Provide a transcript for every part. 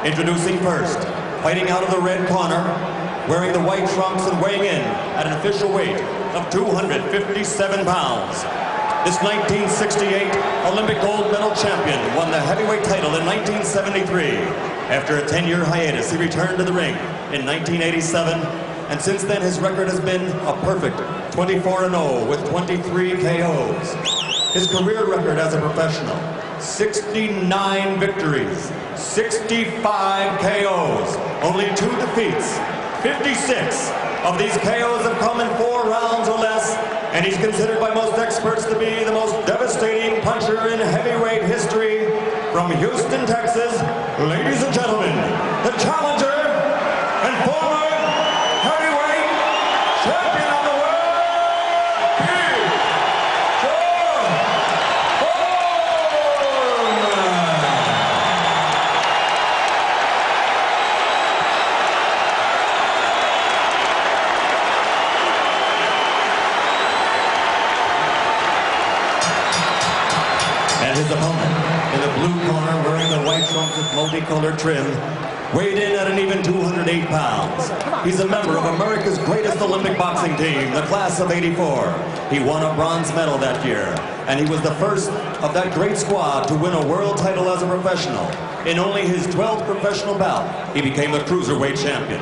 Introducing first, fighting out of the red corner, wearing the white trunks and weighing in at an official weight of 257 pounds. This 1968 Olympic gold medal champion won the heavyweight title in 1973. After a 10-year hiatus, he returned to the ring in 1987, and since then his record has been a perfect 24-0 with 23 KOs. His career record as a professional, 69 victories, 65 KOs, only 2 defeats. 56 of these KOs have come in 4 rounds or less, and he's considered by most experts to be the most devastating puncher in heavyweight history. From Houston, Texas, ladies and gentlemen, the challenger and former heavyweight champion of the world, Foreman. And his opponent, in the blue corner, wearing the white trunks with multicolored trim, weighed in at an even 208 pounds. He's a member of America's greatest Olympic boxing team, the class of '84. He won a bronze medal that year, and he was the first of that great squad to win a world title as a professional. In only his 12th professional bout, he became the cruiserweight champion.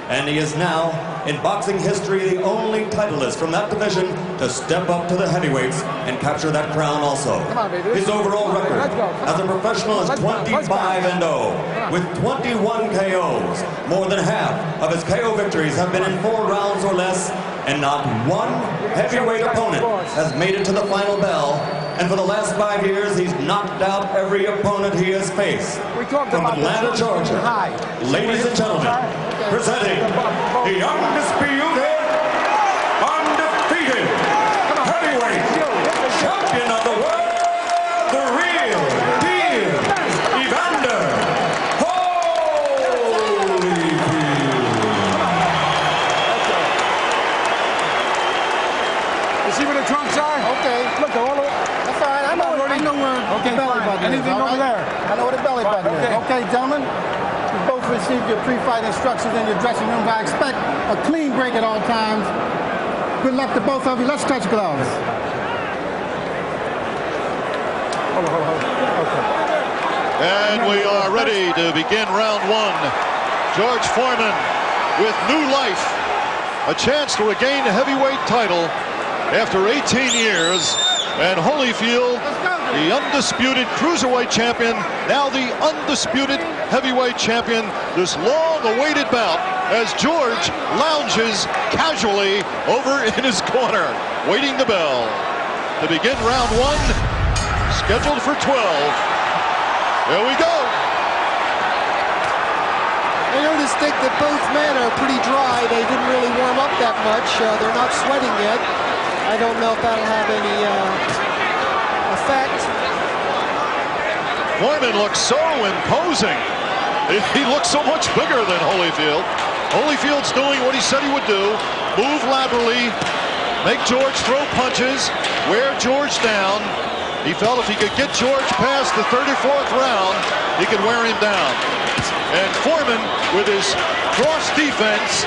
And he is now, in boxing history, the only titleist from that division to step up to the heavyweights and capture that crown also. His overall record as a professional is 25-0 with 21 KOs. More than half of his KO victories have been in 4 rounds or less, and not one heavyweight opponent has made it to the final bell. And for the last 5 years, he's knocked out every opponent he has faced. From Atlanta, Georgia, ladies and gentlemen, presenting the undisputed, undefeated heavyweight champion of the world, the real deal, Evander Holyfield. You see where the trunks are? Okay. Look, all the way. That's all right. I know where the belly button is. Anything over there? I know where the belly button is. Okay, gentlemen. You both received your pre-fight instructions in your dressing room. I expect a clean break at all times. Good luck to both of you. Let's touch gloves. Hold on. Okay. And we are ready to begin round 1. George Foreman with new life. A chance to regain the heavyweight title after 18 years. And Holyfield, the undisputed cruiserweight champion, now the undisputed heavyweight champion. This long-awaited bout as George lounges casually over in his corner, waiting the bell to begin round 1, scheduled for 12. There we go. I noticed that both men are pretty dry. They didn't really warm up that much. They're not sweating yet. I don't know if that'll have any effect. Foreman looks so imposing. He looks so much bigger than Holyfield. Holyfield's doing what he said he would do. Move laterally, make George throw punches, wear George down. He felt if he could get George past the 34th round, he could wear him down. And Foreman, with his cross defense,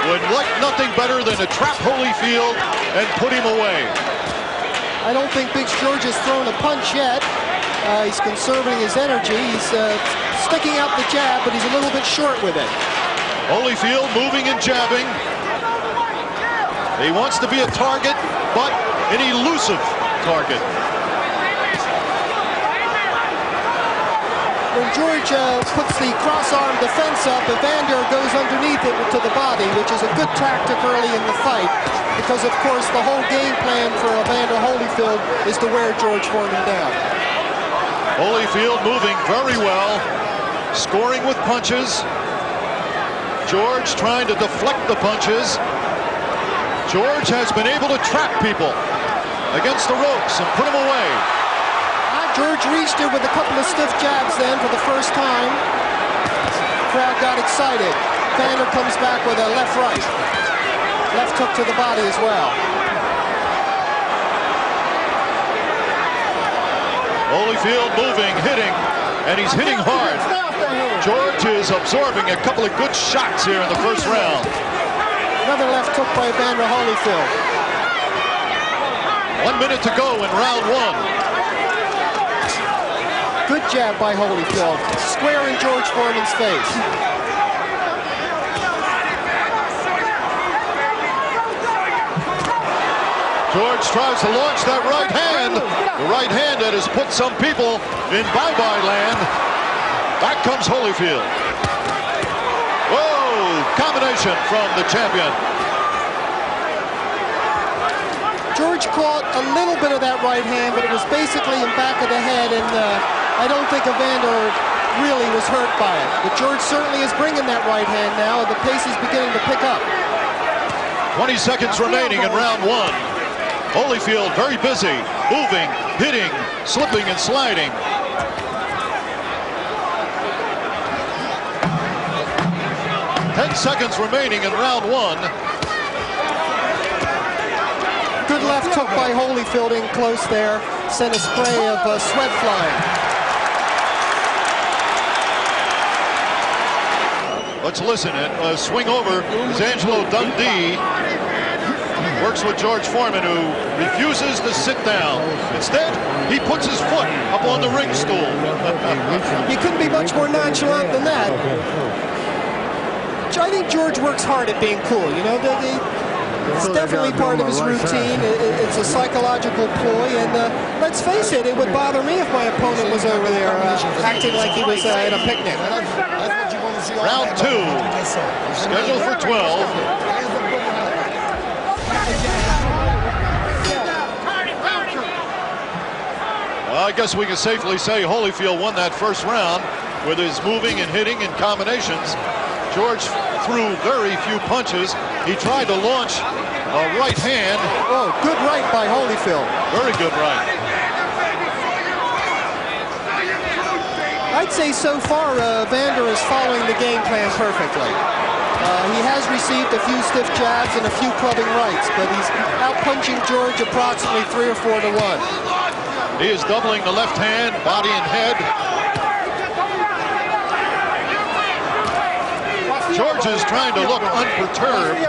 would like nothing better than to trap Holyfield and put him away. I don't think Big George has thrown a punch yet. He's conserving his energy. He's sticking out the jab, but he's a little bit short with it. Holyfield moving and jabbing. He wants to be a target, but an elusive target. When George puts the cross-arm defense up, Evander goes underneath it to the body, which is a good tactic early in the fight, because of course the whole game plan for Evander Holyfield is to wear George Foreman down. Holyfield moving very well, scoring with punches. George trying to deflect the punches. George has been able to trap people against the ropes and put them away. George reached it with a couple of stiff jabs then for the first time. The crowd got excited. Evander comes back with a left-right. Left hook to the body as well. Holyfield moving, hitting. and he's hitting hard. George is absorbing a couple of good shots here in the first round. Another left hook by Evander Holyfield. 1 minute to go in round one. Good jab by Holyfield. Square in George Foreman's face. George tries to launch that right hand. The right hand that has put some people in bye-bye land. Back comes Holyfield. Whoa! Combination from the champion. George caught a little bit of that right hand, but it was basically in back of the head, and I don't think Evander really was hurt by it. But George certainly is bringing that right hand now, and the pace is beginning to pick up. 20 seconds remaining in round one. Holyfield very busy, moving, hitting, slipping, and sliding. Ten seconds remaining in round one. Good left hook by Holyfield in close there. Sent a spray of sweat flying. Let's listen. And swing over is Angelo Dundee. Works with George Foreman, who refuses to sit down. Instead, he puts his foot up on the ring stool. You couldn't be much more nonchalant than that. I think George works hard at being cool. You know, it's definitely part of his routine. It's a psychological ploy, and let's face it, it would bother me if my opponent was over there acting like he was at a picnic. Round two, scheduled for 12. I guess we can safely say Holyfield won that first round with his moving and hitting and combinations. George threw very few punches. He tried to launch a right hand. Oh, good right by Holyfield. Very good right. I'd say so far Evander is following the game plan perfectly. He has received a few stiff jabs and a few clubbing rights, but he's out-punching George approximately 3 or 4 to 1. He is doubling the left hand, body and head. George is trying to look unperturbed,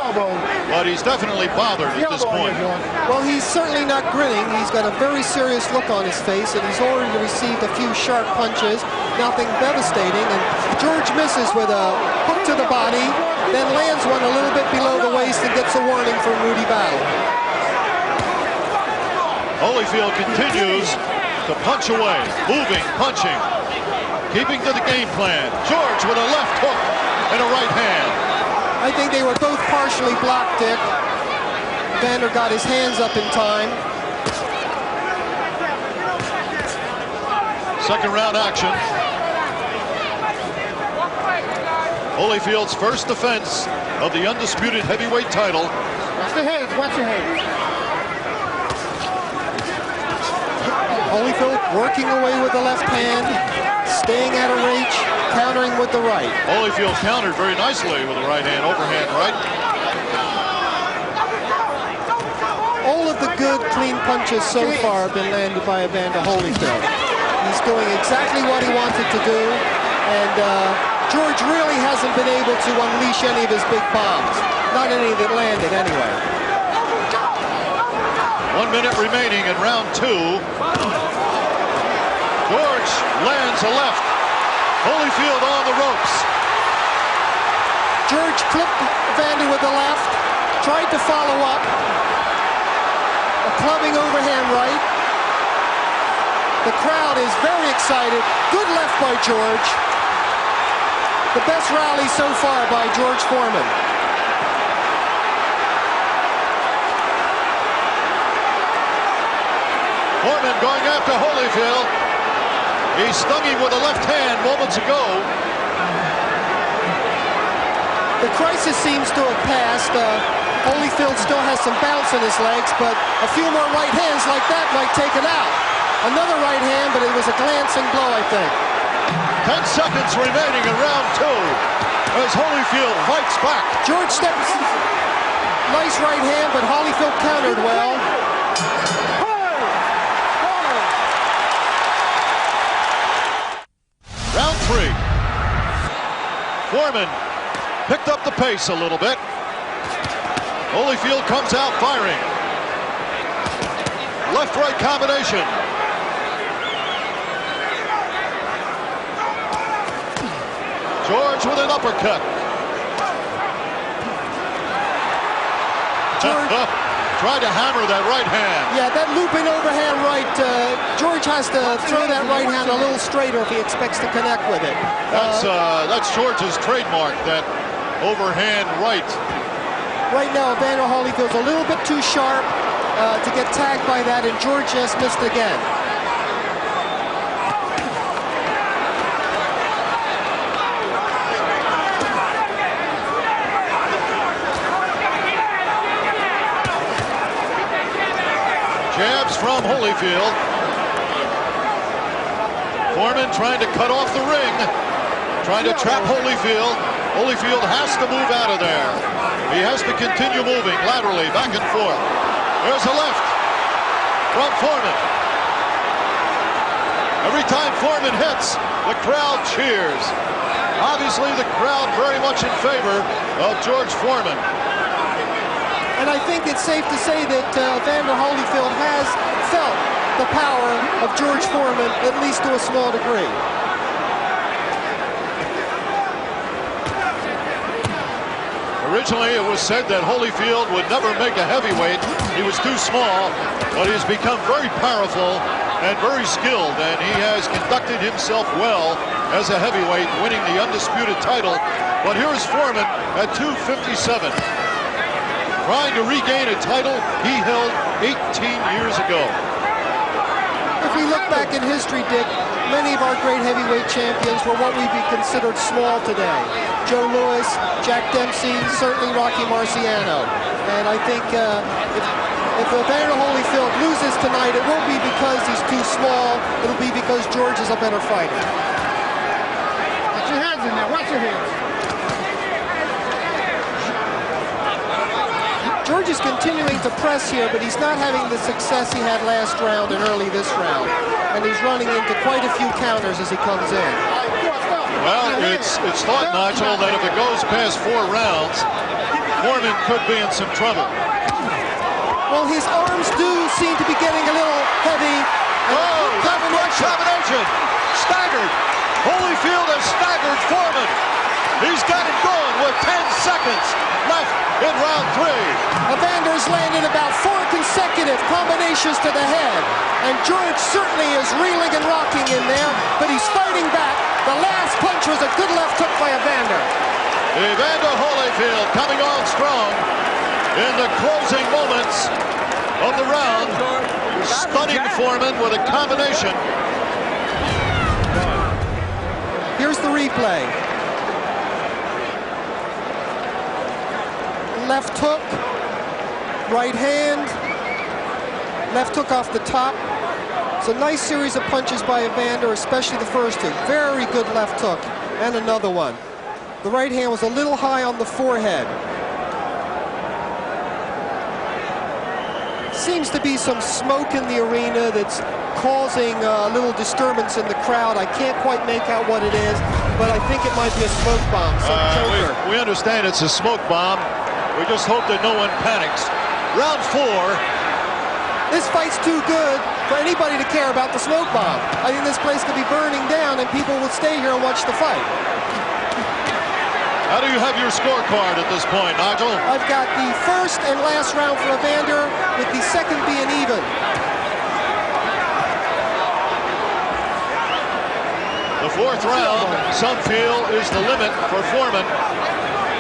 but he's definitely bothered at this point. Well, he's certainly not grinning. He's got a very serious look on his face, and he's already received a few sharp punches, nothing devastating, and George misses with a hook to the body, then lands one a little bit below the waist and gets a warning from Rudy Battle. Holyfield continues to punch away, moving, punching, keeping to the game plan. George with a left hook and a right hand. I think they were both partially blocked, Dick. Evander got his hands up in time. Second round action. Holyfield's first defense of the undisputed heavyweight title. Watch the hands, watch your hands. Holyfield working away with the left hand, staying out of reach, countering with the right. Holyfield countered very nicely with the right hand, overhand right. All of the good, clean punches so far have been landed by Evander Holyfield. He's doing exactly what he wanted to do, and George really hasn't been able to unleash any of his big bombs. Not any that landed, anyway. 1 minute remaining in round two. George lands a left. Holyfield on the ropes. George clipped Evander with the left, tried to follow up. A clubbing overhand right. The crowd is very excited. Good left by George. The best rally so far by George Foreman. Foreman going after Holyfield. He stung him with a left hand moments ago. The crisis seems to have passed. Holyfield still has some bounce in his legs, but a few more right hands like that might take it out. Another right hand, but it was a glancing blow, I think. 10 seconds remaining in round two as Holyfield fights back. George steps. Nice right hand, but Holyfield countered well. 3. Foreman picked up the pace a little bit. Holyfield comes out firing. Left-right combination. George with an uppercut. George tried to hammer that right hand. Yeah, that looping overhand right. George has to throw that right hand a little straighter if he expects to connect with it. That's George's trademark, that overhand right. Right now, Evander Holyfield's a little bit too sharp to get tagged by that, and George just missed again. Jabs from Holyfield. Foreman trying to cut off the ring, trying to trap Holyfield. Holyfield has to move out of there. He has to continue moving laterally, back and forth. There's a left from Foreman. Every time Foreman hits, the crowd cheers. Obviously, the crowd very much in favor of George Foreman. And I think it's safe to say that Evander Holyfield has felt the power of George Foreman, at least to a small degree. Originally, it was said that Holyfield would never make a heavyweight. He was too small, but he's become very powerful and very skilled, and he has conducted himself well as a heavyweight, winning the undisputed title. But here's Foreman at 257. Trying to regain a title he held 18 years ago. If we look back in history, Dick, many of our great heavyweight champions were what would be considered small today. Joe Louis, Jack Dempsey, certainly Rocky Marciano. And I think if Evander Holyfield loses tonight, it won't be because he's too small. It'll be because George is a better fighter. Watch your hands in there. Watch your hands. George is continuing to press here, but he's not having the success he had last round and early this round. And he's running into quite a few counters as he comes in. Well, it's thought, Nigel, that if it goes past 4 rounds, Foreman could be in some trouble. Well, his arms do seem to be getting a little heavy. Oh, left-right combination. Staggered. Holyfield has staggered Foreman. He's got it going with 10 seconds left in round 3. Evander's landed about 4 consecutive combinations to the head. And George certainly is reeling and rocking in there, but he's fighting back. The last punch was a good left hook by Evander. Evander Holyfield coming on strong in the closing moments of the round. Stunning Foreman with a combination. Here's the replay. Left hook, right hand, left hook off the top. It's a nice series of punches by Evander, especially the first two. Very good left hook, and another one. The right hand was a little high on the forehead. Seems to be some smoke in the arena that's causing a little disturbance in the crowd. I can't quite make out what it is, but I think it might be a smoke bomb, some joker. We understand it's a smoke bomb. We just hope that no one panics. Round 4. This fight's too good for anybody to care about the smoke bomb. I think this place could be burning down and people will stay here and watch the fight. How do you have your scorecard at this point, Nigel? I've got the first and last round for Evander, with the second being even. The 4th round, some feel, is the limit for Foreman.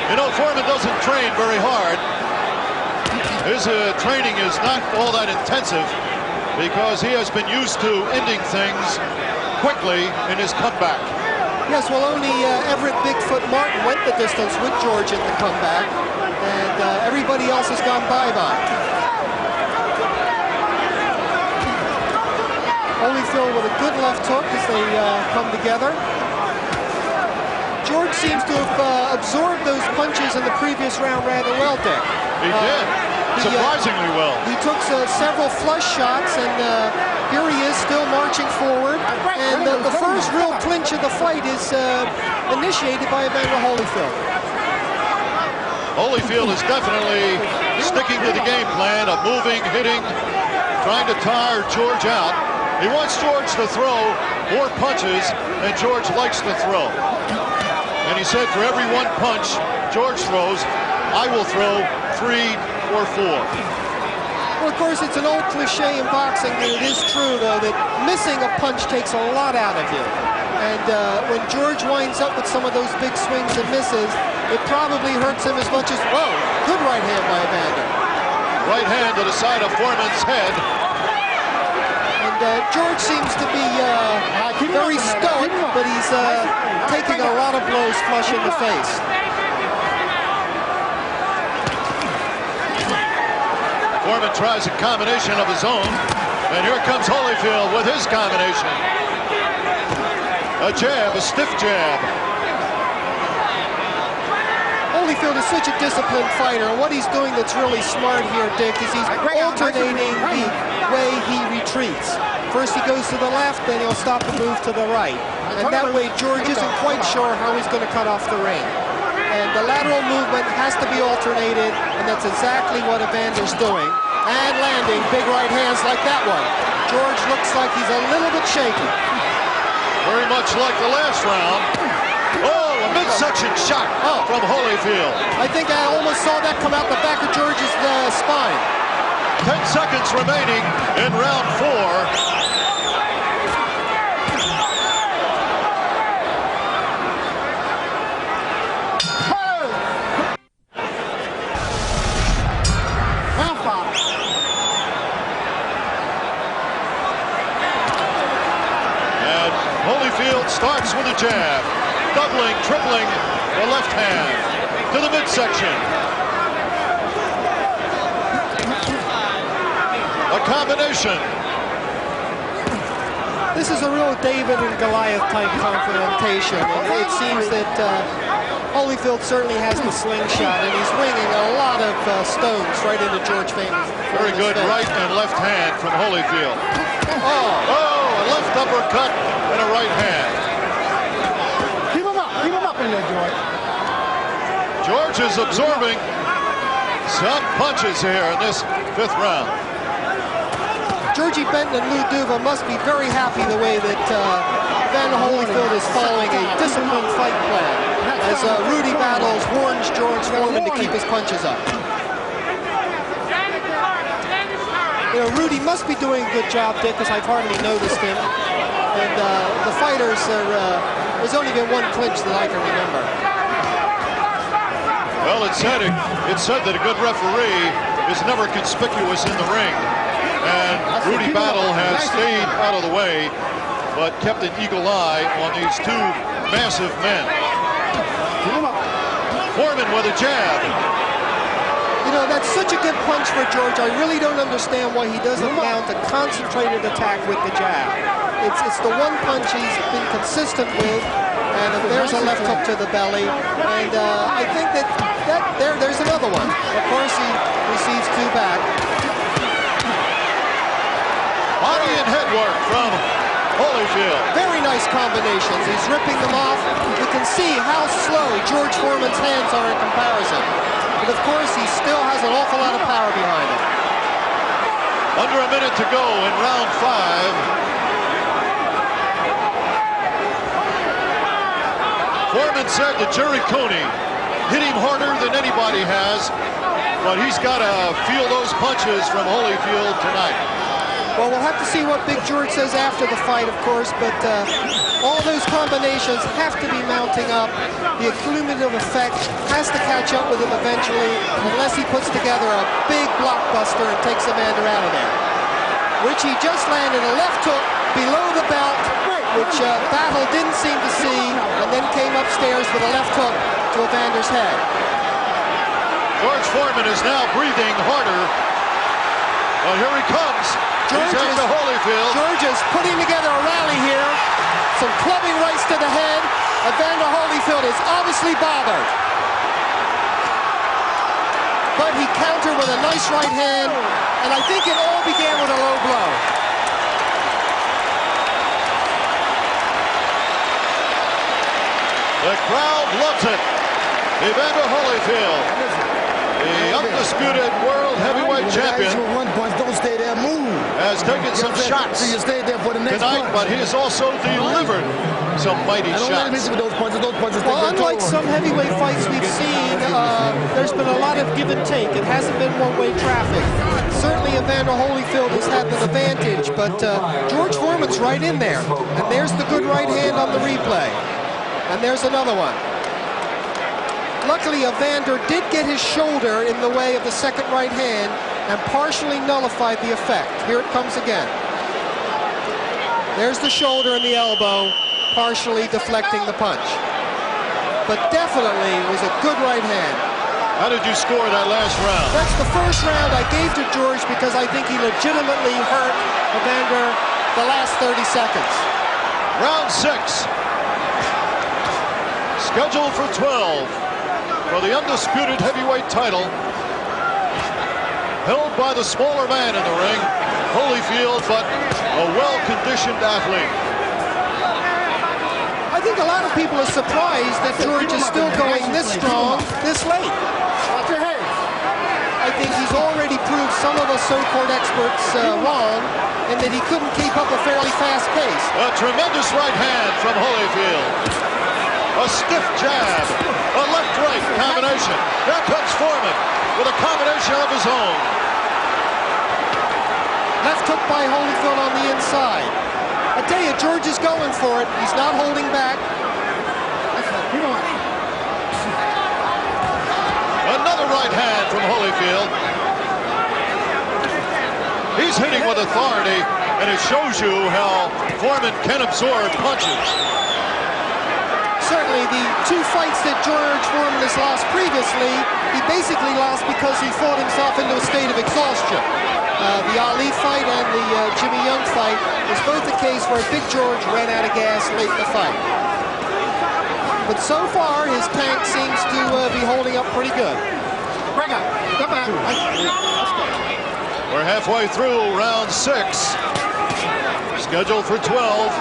You know, Foreman doesn't train very hard. His training is not all that intensive because he has been used to ending things quickly in his comeback. Yes, well, only Everett Bigfoot Martin went the distance with George in the comeback, and everybody else has gone bye-bye. Holyfield with a good left hook as they come together. George seems to have absorbed those punches in the previous round rather well, Dick. He did. Surprisingly well. He took several flush shots, and Here he is, still marching forward. And the first real clinch of the fight is initiated by Evander Holyfield. Holyfield is definitely sticking to the game plan of moving, hitting, trying to tire George out. He wants George to throw more punches, and George likes to throw. And he said for every one punch George throws, I will throw 3 or 4. Well, of course, it's an old cliche in boxing, but it is true, though, that missing a punch takes a lot out of you. And when George winds up with some of those big swings and misses, it probably hurts him as much as, whoa, good right hand by Evander. Right hand to the side of Foreman's head. And George seems to be very stoic, but he's taking a lot of blows flush in the face. Foreman tries a combination of his own, and here comes Holyfield with his combination. A jab, a stiff jab. Holyfield is such a disciplined fighter, and what he's doing that's really smart here, Dick, is he's alternating the way he retreats. First he goes to the left, then he'll stop and move to the right. And that way George isn't quite sure how he's going to cut off the ring. And the lateral movement has to be alternated, and that's exactly what Evander's doing. And landing big right hands like that one. George looks like he's a little bit shaky. Very much like the last round. Oh, a midsection shot from Holyfield. I think I almost saw that come out the back of George's spine. 10 seconds remaining in round 4. And Holyfield starts with a jab, doubling, tripling the left hand to the midsection. A combination. This is a real David and Goliath type confrontation. And it seems that Holyfield certainly has the slingshot, and he's winging a lot of stones right into George Foreman's face. Very good right and left hand from Holyfield. Oh, a left uppercut and a right hand. Keep him up in there, George. George is absorbing some punches here in this 5th round. Georgie Benton and Lou Duva must be very happy the way that Evander Holyfield is following a disciplined fight plan as Rudy Battles warns George Foreman to keep his punches up. You know, Rudy must be doing a good job, Dick, because I've hardly noticed him. And the fighters are, there's only been one clinch that I can remember. Well, it's said that a good referee is never conspicuous in the ring. And Rudy Battle has stayed out of the way, but kept an eagle eye on these 2 massive men. Foreman with a jab. You know, that's such a good punch for George. I really don't understand why he doesn't mount a concentrated attack with the jab. It's the one punch he's been consistent with, and there's a left hook to the belly. And I think there's another one. Of course, he receives 2 back. Body and head work from Holyfield. Very nice combinations. He's ripping them off. You can see how slow George Foreman's hands are in comparison. But of course, he still has an awful lot of power behind him. Under a minute to go in round 5. Foreman said that Jerry Coney hit him harder than anybody has, but he's got to feel those punches from Holyfield tonight. Well, we'll have to see what Big George says after the fight, of course, but all those combinations have to be mounting up. The cumulative effect has to catch up with him eventually, unless he puts together a big blockbuster and takes Evander out of there. Which he just landed a left hook below the belt, which Battle didn't seem to see, and then came upstairs with a left hook to Evander's head. George Foreman is now breathing harder. Well, here he comes. George is putting together a rally here. Some clubbing rights to the head. Evander Holyfield is obviously bothered. But he countered with a nice right hand, and I think it all began with a low blow. The crowd loves it. Evander Holyfield, the undisputed world heavyweight champion, Don't stay there, move. has taken some shots tonight, but he has also delivered some mighty shots. Well, unlike some heavyweight fights we've seen, there's been a lot of give and take. It hasn't been one-way traffic. Certainly Evander Holyfield has had the advantage, but George Foreman's right in there. And there's the good right hand on the replay. And there's another one. Luckily, Evander did get his shoulder in the way of the second right hand and partially nullified the effect. Here it comes again. There's the shoulder and the elbow, partially deflecting the punch. But definitely was a good right hand. How did you score that last round? That's the first round I gave to George because I think he legitimately hurt Evander the last 30 seconds. Round 6. Scheduled for 12. For the undisputed heavyweight title, held by the smaller man in the ring, Holyfield, but a well-conditioned athlete. I think a lot of people are surprised that George is still going this strong, this late. I think he's already proved some of us so-called experts wrong, and that he couldn't keep up a fairly fast pace. A tremendous right hand from Holyfield. A stiff jab, a left-right combination. There comes Foreman with a combination of his own. Left hook by Holyfield on the inside. I tell you, George is going for it. He's not holding back. Another right hand from Holyfield. He's hitting with authority, and it shows you how Foreman can absorb punches. Certainly, the two fights that George Foreman has lost previously, he basically lost because he fought himself into a state of exhaustion. The Ali fight and the Jimmy Young fight was both the case where Big George ran out of gas late in the fight. But so far, his tank seems to be holding up pretty good. We're halfway through round 6. Scheduled for 12.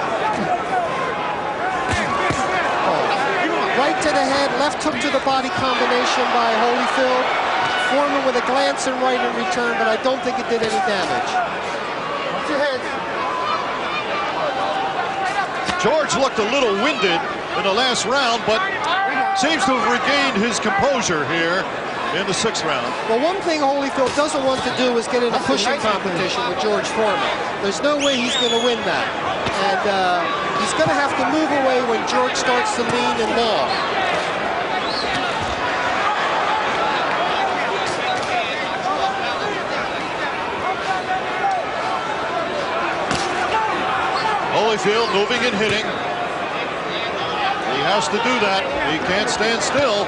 Right to the head, left hook to the body combination by Holyfield. Foreman with a glance and right in return, but I don't think it did any damage. George looked a little winded in the last round, but seems to have regained his composure here in the 6th round. Well, one thing Holyfield doesn't want to do is get in a pushing competition with George Foreman. There's no way he's going to win that. And he's going to have to move away when George starts to lean and maul. Holyfield moving and hitting. He has to do that. He can't stand still.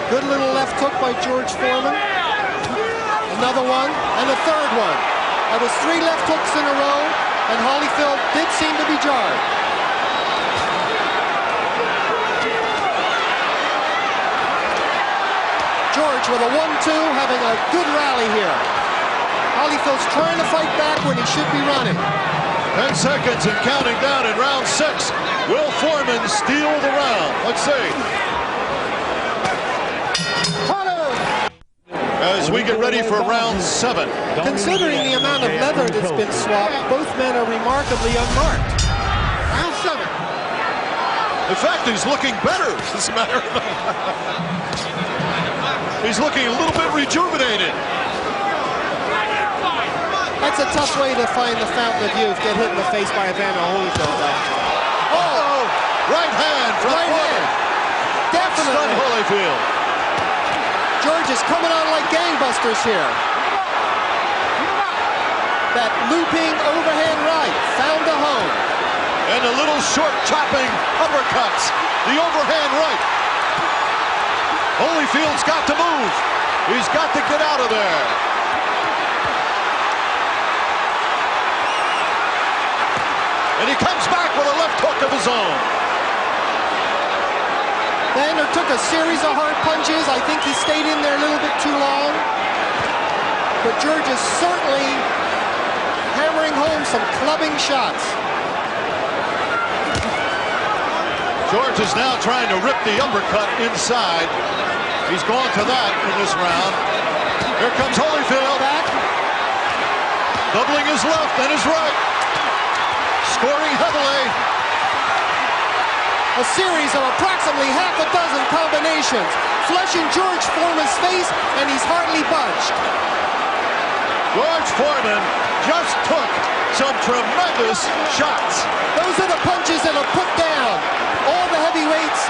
Good little left hook by George Foreman. Another one, and a third one. That was 3 left hooks in a row, and Holyfield did seem to be jarred. George with a 1-2, having a good rally here. Holyfield's trying to fight back when he should be running. 10 seconds and counting down in round 6. Will Foreman steal the round? Let's see. As we get ready for round 7. Considering the amount of leather that's been swapped, both men are remarkably unmarked. Round 7. In fact, he's looking better, as a matter of fact. He's looking a little bit rejuvenated. That's a tough way to find the fountain of youth. Get hit in the face by Evander Holyfield. Oh! Right hand from Foreman. Definitely. Holyfield. George is coming on like gangbusters here. That looping overhand right found a home. And the little short chopping uppercuts. The overhand right. Holyfield's got to move. He's got to get out of there. And he comes back with a left hook of his own. Evander took a series of hard punches. I think he stayed in there a little bit too long. But George is certainly hammering home some clubbing shots. George is now trying to rip the uppercut inside. He's gone to that in this round. Here comes Holyfield. Back. Doubling his left and his right. Scoring heavily. A series of approximately half a dozen combinations. Flushing George Foreman's face, and he's hardly budged. George Foreman just took some tremendous shots. Those are the punches that are put down all the heavyweights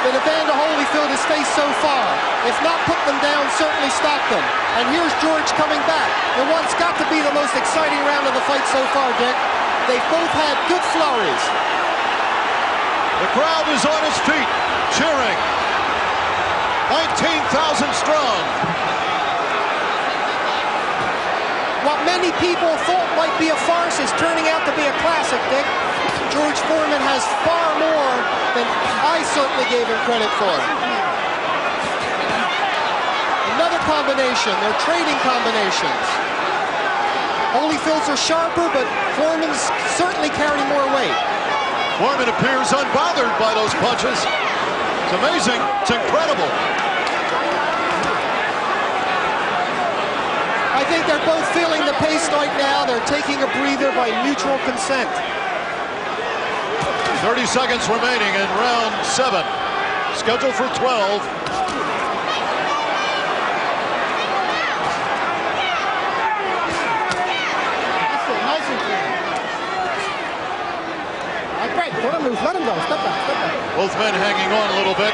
that Evander Holyfield has faced so far. If not put them down, certainly stop them. And here's George coming back. And what's got to be the most exciting round of the fight so far, Dick. They've both had good flurries. The crowd is on its feet, cheering. 19,000 strong. What many people thought might be a farce is turning out to be a classic, Dick. George Foreman has far more than I certainly gave him credit for. Another combination. They're trading combinations. Holyfield's are sharper, but Foreman's certainly carrying more weight. Foreman appears unbothered by those punches. It's amazing. It's incredible. I think they're both feeling the pace right now. They're taking a breather by mutual consent. 30 seconds remaining in round 7. Scheduled for 12. Let him go. Step back. Step back. Both men hanging on a little bit.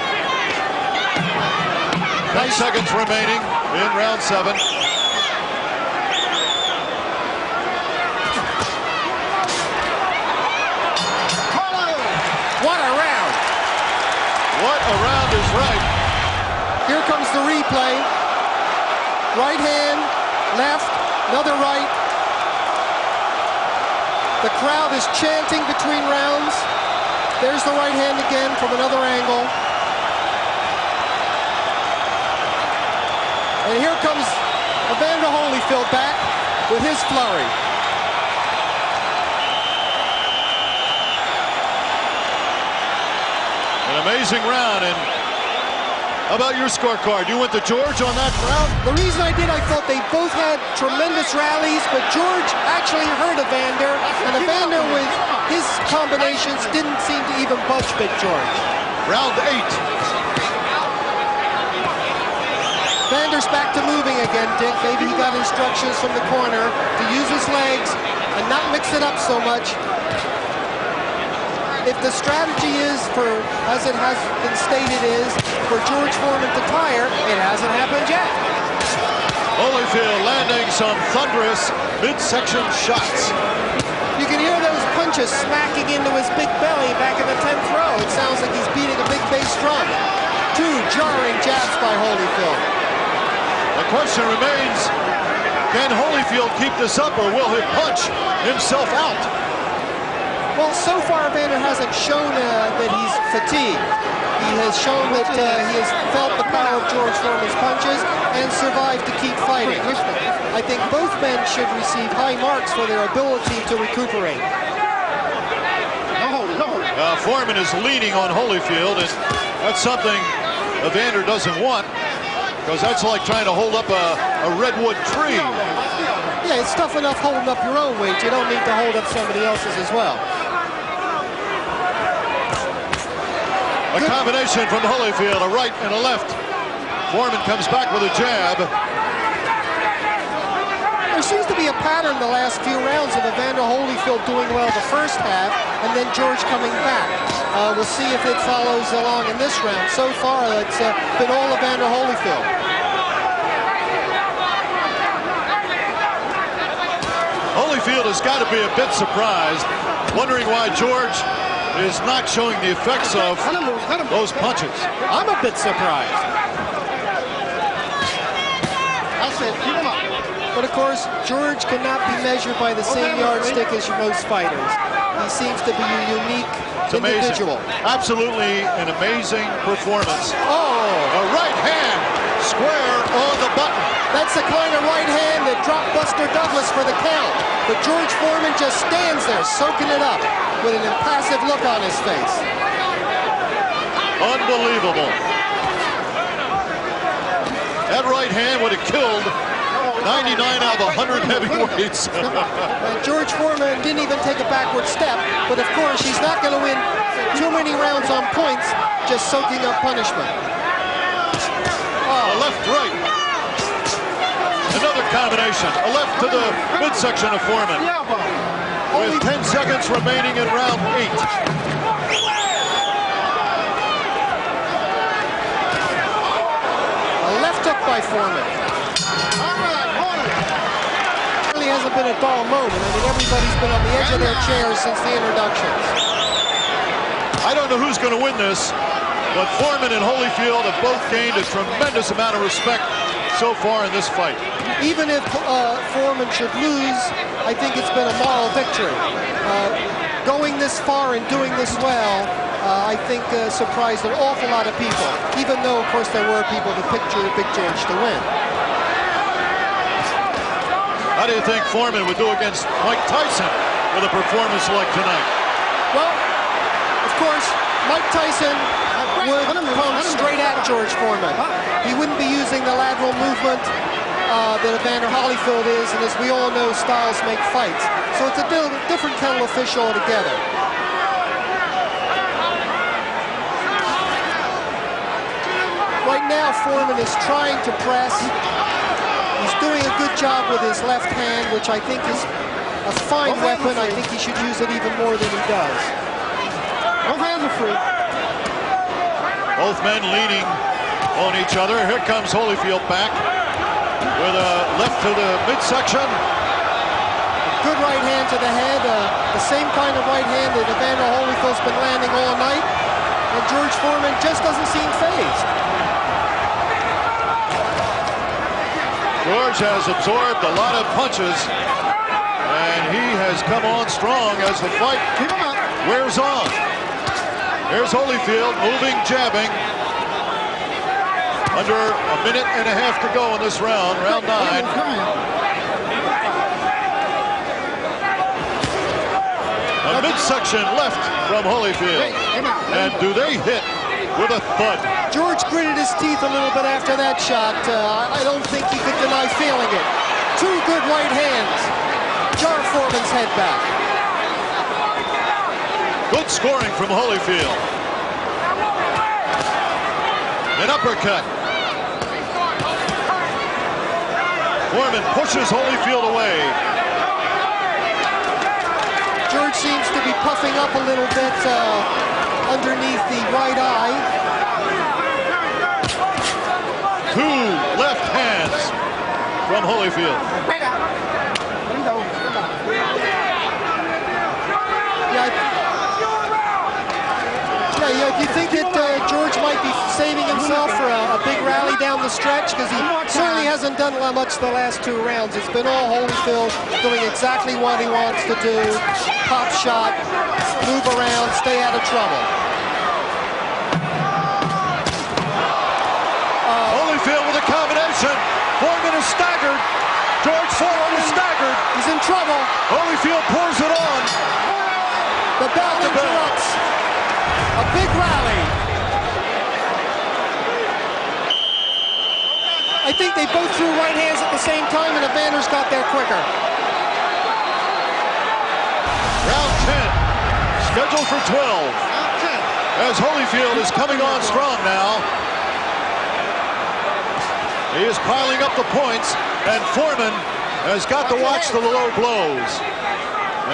10 seconds remaining in round 7. What a round! What a round is right. Here comes the replay. Right hand, left, another right. The crowd is chanting between rounds. There's the right hand again from another angle. And here comes Evander Holyfield back with his flurry. An amazing round. And how about your scorecard? You went to George on that round? The reason I did, I thought they both had tremendous rallies, but George actually hurt Evander, and Evander with his combinations didn't seem to even budge Big George. Round 8. Evander's back to moving again, Dick. Maybe he got instructions from the corner to use his legs and not mix it up so much. If the strategy is for, as it has been stated, is for George Foreman to tire, it hasn't happened yet. Holyfield landing some thunderous midsection shots. You can hear those punches smacking into his big belly back in the 10th row. It sounds like he's beating a big bass drum. 2 jarring jabs by Holyfield. The question remains, can Holyfield keep this up, or will he punch himself out? Well, so far, Evander hasn't shown that he's fatigued. He has shown that he has felt the power of George Foreman's punches and survived to keep fighting. I think both men should receive high marks for their ability to recuperate. Foreman is leaning on Holyfield, and that's something Evander doesn't want, because that's like trying to hold up a redwood tree. Yeah, it's tough enough holding up your own weight. You don't need to hold up somebody else's as well. A combination from Holyfield, a right and a left. Foreman comes back with a jab. There seems to be a pattern the last few rounds of Evander Holyfield doing well the first half, and then George coming back. We'll see if it follows along in this round. So far, it's been all Evander Holyfield. Holyfield has got to be a bit surprised, wondering why George is not showing the effects of those punches. I'm a bit surprised. But of course, George cannot be measured by the same yardstick as most fighters. He seems to be a unique individual. Absolutely an amazing performance. Oh! A right hand square on the button. That's the kind of right hand that dropped Buster Douglas for the count. But George Foreman just stands there soaking it up with an impassive look on his face. Unbelievable. That right hand would have killed 99 out of 100 heavyweights. George Foreman didn't even take a backward step, but of course he's not going to win too many rounds on points just soaking up punishment. Oh, left, right. Another combination. A left to the midsection of Foreman. With 10 seconds remaining in round 8. A left hook by Foreman. Really hasn't been a dull moment. I mean, everybody's been on the edge of their chairs since the introductions. I don't know who's going to win this, but Foreman and Holyfield have both gained a tremendous amount of respect so far in this fight. Even if Foreman should lose, I think it's been a moral victory. Going this far and doing this well, I think surprised an awful lot of people, even though, of course, there were people that pictured Big George to win. How do you think Foreman would do against Mike Tyson with a performance like tonight? Well, of course, Mike Tyson would come straight at George Foreman. He wouldn't be using the lateral movement that Evander Holyfield is, and as we all know, styles make fights. So it's a different kettle of fish altogether. Right now, Foreman is trying to press. He's doing a good job with his left hand, which I think is a fine weapon. I think he should use it even more than he does. Both hands are free. Both men leaning on each other. Here comes Holyfield back with a left to the midsection. Good right hand to the head. The same kind of right hand that Evander Holyfield's been landing all night. And George Foreman just doesn't seem fazed. George has absorbed a lot of punches, and he has come on strong as the fight wears on. Here's Holyfield moving, jabbing. Under a minute and a half to go in this round, round 9. A midsection left from Holyfield. And do they hit with a thud? George gritted his teeth a little bit after that shot. I don't think he could deny feeling it. Two good right hands. Jar Foreman's head back. Good scoring from Holyfield. An uppercut. Foreman pushes Holyfield away. George seems to be puffing up a little bit underneath the right eye. Two left hands from Holyfield. Yeah, you think that George might be saving himself for a big rally down the stretch? Because he certainly hasn't done much the last 2 rounds. It's been all Holyfield doing exactly what he wants to do. Pop shot, move around, stay out of trouble. Holyfield with a combination. Foreman is staggered. George Foreman is staggered. He's in trouble. Holyfield pours it on. The bell interrupts. A big rally. I think they both threw right hands at the same time, and Evander's got there quicker. Round 10, scheduled for 12. As Holyfield is coming on strong now. He is piling up the points, and Foreman has got to watch the low blows.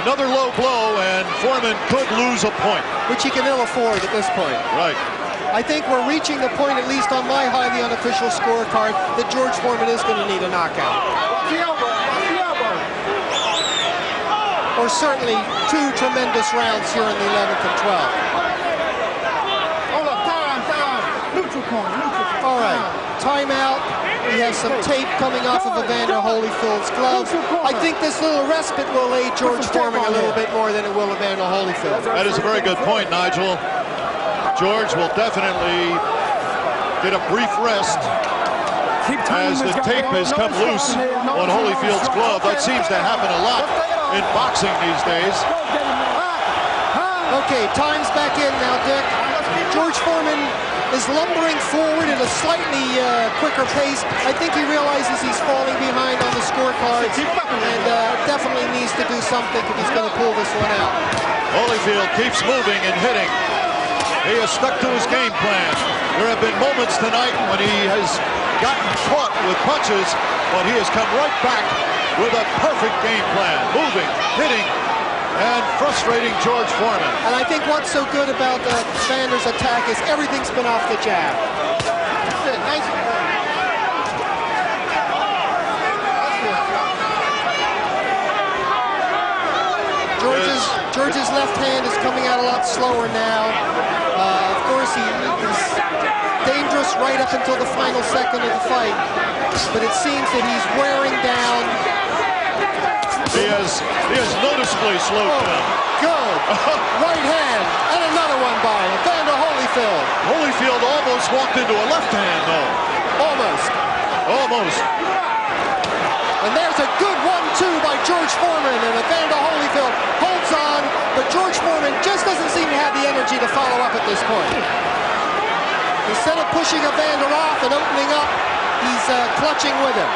Another low blow, and Foreman could lose a point. Which he can ill afford at this point. Right. I think we're reaching the point, at least on my highly unofficial scorecard, that George Foreman is going to need a knockout. Or certainly 2 tremendous rounds here in the 11th and 12th. Hold up, time. Neutral corner. All right, timeout. We have some tape coming off of Evander Holyfield's glove. I think this little respite will aid George Foreman a little bit more than it will Evander Holyfield. That is a very good point, Nigel. George will definitely get a brief rest as the tape has come loose on Holyfield's glove. That seems to happen a lot in boxing these days. Okay, time's back in now, Dick. George Foreman is lumbering forward at a slightly quicker pace. I think he realizes he's falling behind on the scorecards and definitely needs to do something if he's going to pull this one out. Holyfield keeps moving and hitting. He has stuck to his game plan. There have been moments tonight when he has gotten caught with punches, but he has come right back with a perfect game plan, moving, hitting, and frustrating George Foreman. And I think what's so good about Evander's attack is everything's been off the jab. Nice. George's left hand is coming out a lot slower now. Of course, he's dangerous right up until the final second of the fight, but it seems that he's wearing down. He has noticeably slowed down. Good. Right hand. And another one by Evander Holyfield. Holyfield almost walked into a left hand, though. Almost. Almost. And there's a good 1-2 by George Foreman, and Evander Holyfield holds on, but George Foreman just doesn't seem to have the energy to follow up at this point. Instead of pushing Evander off and opening up, he's clutching with him.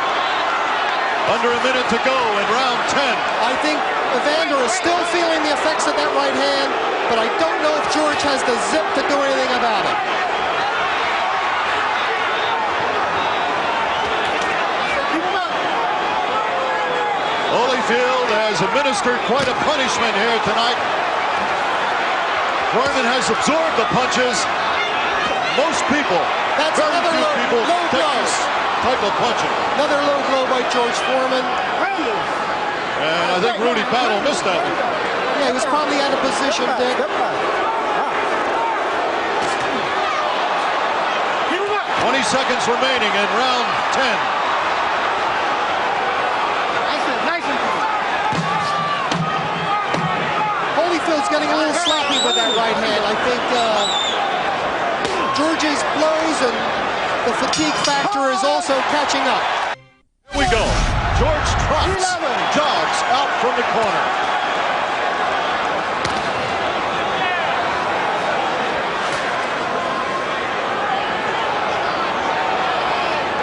Under a minute to go in round 10. I think Evander is still feeling the effects of that right hand, but I don't know if George has the zip to do anything about it. Holyfield has administered quite a punishment here tonight. Foreman has absorbed the punches. Most people, very few people take this type of punching. Another low blow by George Foreman. And I think Rudy Battle missed that one. Yeah, he was probably out of position, Dick. 20 seconds remaining in round 10. Holyfield's getting a little sloppy with that right hand. I think George's blows and the fatigue factor is also catching up. Here we go. George trots, jogs out from the corner.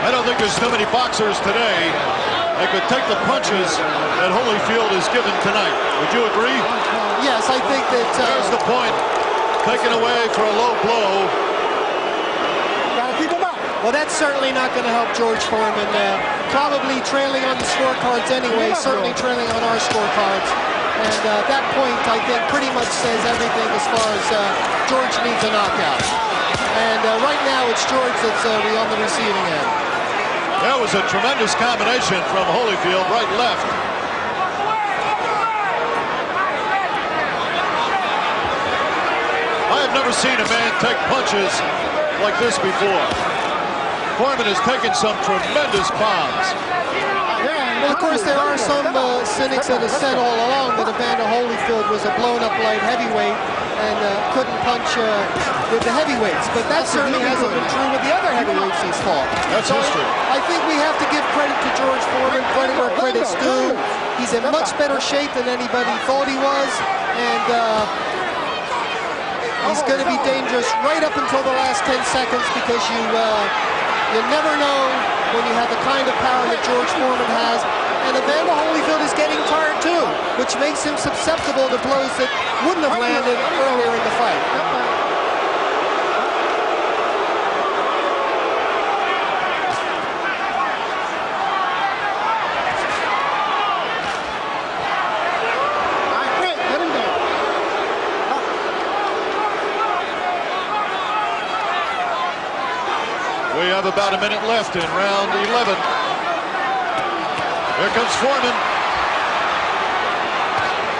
I don't think there's too many boxers today that could take the punches that Holyfield has given tonight. Would you agree? Yes, I think that... There's the point. Taken away for a low blow. Gotta keep him up. Well, that's certainly not going to help George Foreman. Probably trailing on the scorecards anyway, certainly trailing on our scorecards. And that point, I think, pretty much says everything as far as George needs a knockout. And right now, it's George that's on the receiving end. That was a tremendous combination from Holyfield, right, left. I have never seen a man take punches like this before. Foreman has taken some tremendous bombs. Well, of course, there are some cynics that have said all along that Evander Holyfield was a blown-up light heavyweight and couldn't punch with the heavyweights. But that certainly hasn't been true with the other heavyweights he's fought. That's history. I think we have to give credit to George Foreman, credit where credit's due. He's in much better shape than anybody thought he was, and he's going to be dangerous right up until the last 10 seconds because you never know when you have the kind of power that George Foreman has. And Evander Holyfield is getting tired too, which makes him susceptible to blows that wouldn't have landed earlier in the fight. We have about a minute left in round 11. Here comes Foreman.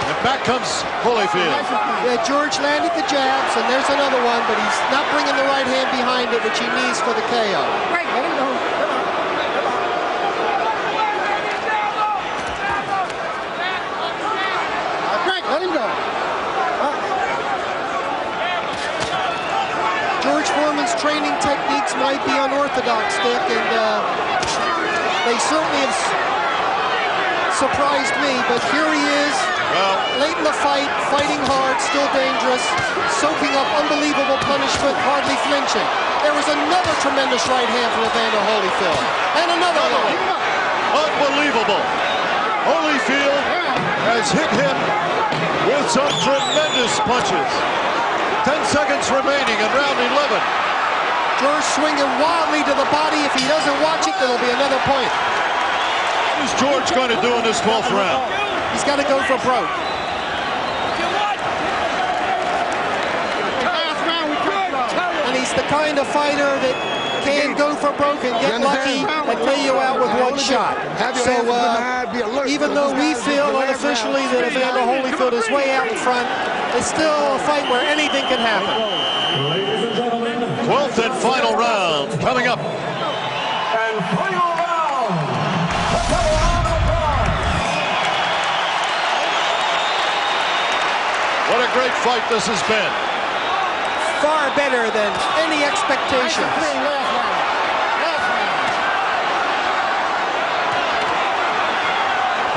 And back comes Holyfield. Yeah, George landed the jabs, and there's another one, but he's not bringing the right hand behind it, which he needs for the KO. Right, let him go. Let him go. George Foreman's training techniques might be unorthodox, Dick, and they certainly have surprised me, but here he is, late in the fight, fighting hard, still dangerous, soaking up unbelievable punishment, hardly flinching. There was another tremendous right hand from Evander Holyfield, and another one. Unbelievable. Holyfield has hit him with some tremendous punches. 10 seconds remaining in round 11. George swinging wildly to the body. If he doesn't watch it, there'll be another point. What is George going to do in this 12th round? He's got to go for broke. And he's the kind of fighter that can go for broke and get lucky and lay you out with one shot. So even though we feel unofficially that Evander Holyfield is way out in front, it's still a fight where anything can happen. 12th and final round coming up. And final round. What a great fight this has been. Far better than any expectations.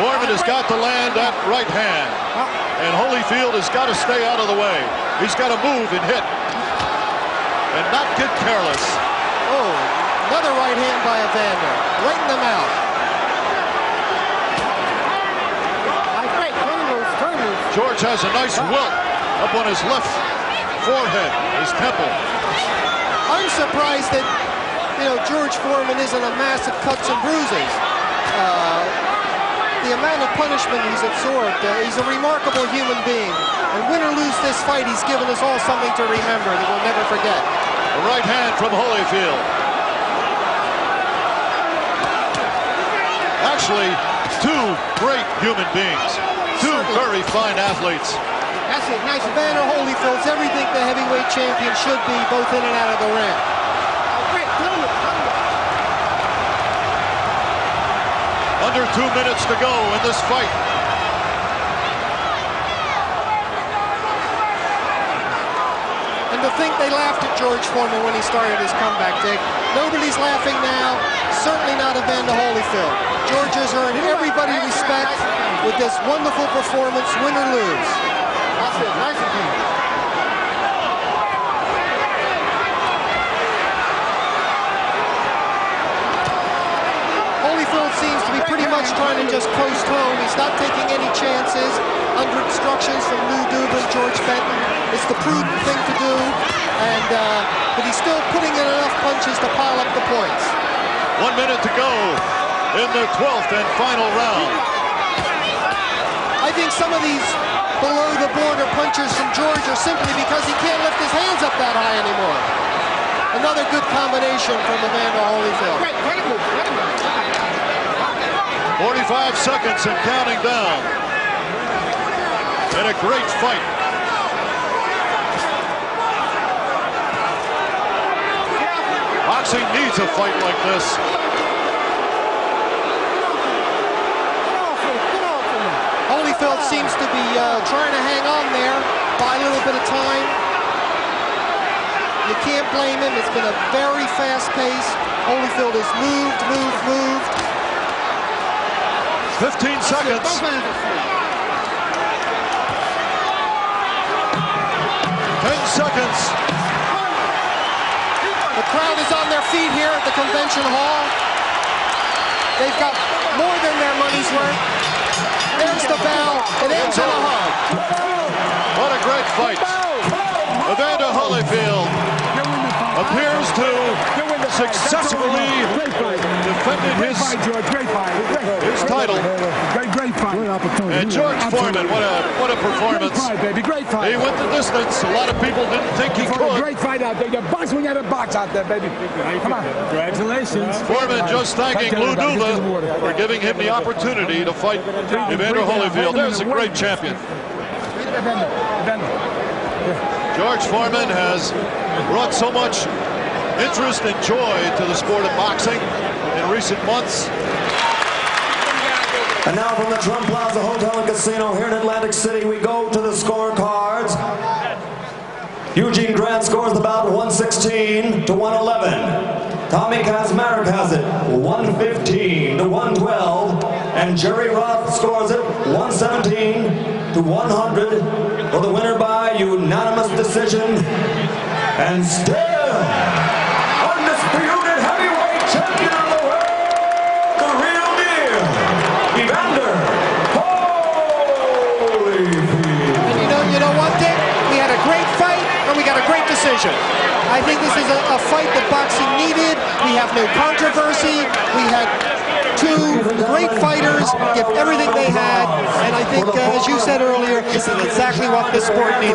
Foreman has got to land that right hand. And Holyfield has got to stay out of the way. He's got to move and hit. And not get careless. Oh, another right hand by Evander. Right in the mouth. George has a nice welt up on his left forehead, his temple. I'm surprised that, George Foreman isn't a mass of cuts and bruises. The amount of punishment he's absorbed, he's a remarkable human being. And win or lose this fight, he's given us all something to remember that we'll never forget. The right hand from Holyfield. Actually, two great human beings. Two very fine athletes. That's it. Nice. Evander Holyfield's everything the heavyweight champion should be, both in and out of the ring. Under 2 minutes to go in this fight. And to think they laughed at George Foreman when he started his comeback, Dick. Nobody's laughing now. Certainly not Evander Holyfield. George has earned everybody respect with this wonderful performance, win or lose. That's it. Nice again. Holyfield seems to be pretty much trying to just coast home. He's not taking any chances under instructions from Lou Dubin, George Benton. It's the prudent thing to do, but he's still putting in enough punches to pile up the points. 1 minute to go in the 12th and final round. I think some of these below-the-border punches from George are simply because he can't lift his hands up that high anymore. Another good combination from Evander Holyfield. 45 seconds and counting down. And a great fight. Boxing needs a fight like this. Holyfield seems to be trying to hang on there, buy a little bit of time. You can't blame him. It's been a very fast pace. Holyfield has moved. 15 seconds. 10 seconds. The crowd is on their feet here at the convention hall. They've got more than their money's worth. There's the bell. It ends in a hug. What a great fight. Evander Holyfield appears to successfully defended his title. Great fight. And George Foreman, what a performance. Great fight. He went the distance. A lot of people didn't think he could. Great fight out there. You box when you have a box out there, baby. Come on. Congratulations. Foreman just thanking Lou Duva for giving him the opportunity to fight Evander Holyfield. There's a great champion. George Foreman has brought so much interest and joy to the sport of boxing in recent months. And now from the Trump Plaza Hotel and Casino here in Atlantic City, we go to the scorecards. Eugene Grant scores the bout 116 to 111. Tommy Kazmarek has it 115 to 112. And Jerry Roth scores it 117 to 100 for the winner by unanimous decision. And still, undisputed heavyweight champion of the world, the real deal, Evander Holyfield. And you know what, Dick? We had a great fight, and we got a great decision. I think this is a fight that boxing needed. We have no controversy. We had two great fighters give everything they had, and I think, as you said earlier, this is exactly what this sport needed.